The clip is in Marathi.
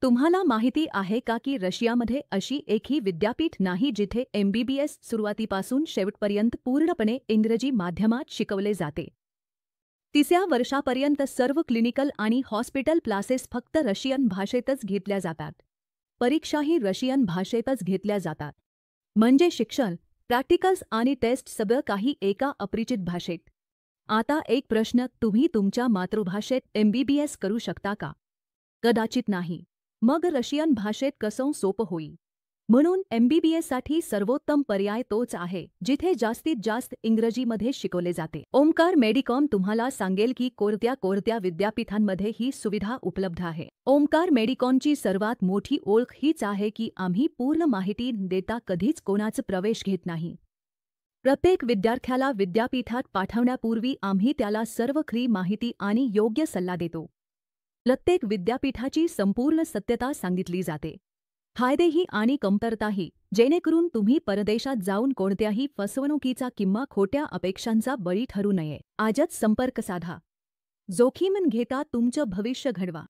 तुम्हाला माहिती आहे का की रशियामध्ये अशी एकही विद्यापीठ नाही जिथे एमबीबीएस सुरुवातीपासून शेवटपर्यंत पूर्णपणे इंग्रजी माध्यमात शिकवले जाते. 30व्या वर्षापर्यंत सर्व क्लिनिकल आणि हॉस्पिटल क्लासेस फक्त रशियन भाषेतच घेतल्या जातात. परीक्षाही रशियन भाषेतच घेतल्या जातात. म्हणजे शिक्षण, प्रॅक्टिकल्स आणि टेस्ट सगळं काही एका अपरिचित भाषेत. आता एक प्रश्न, तुम्ही तुमच्या मातृभाषेत एमबीबीएस करू शकता का? कदाचित नाही. मग रशियन भाषेत कसं सोपं होईल? म्हणून एमबीबीएससाठी सर्वोत्तम पर्याय तोच आहे जिथे जास्तीत जास्त इंग्रजीमध्ये शिकवले जाते. ओमकार मेडिकॉम तुम्हाला सांगेल की कोणत्या कोणत्या विद्यापीठांमध्ये ही सुविधा उपलब्ध आहे. ओमकार मेडिकॉनची सर्वात मोठी ओळख हीच आहे की आम्ही पूर्ण माहिती देता कधीच कोणाचा प्रवेश घेत नाही. प्रत्येक विद्यार्थ्याला विद्यापीठात पाठवण्यापूर्वी आम्ही त्याला सर्व खरी माहिती आणि योग्य सल्ला देतो. प्रत्येक विद्यापीठाची संपूर्ण सत्यता सांगितली जाते. फायदेही आणि कमतरताही, जेणेकरून तुम्ही परदेशात जाऊन कोणत्याही फसवणुकीचा किंवा खोट्या अपेक्षांचा बळी ठरू नये. आजच संपर्क साधा. जोखीम घेता तुमचं भविष्य घडवा.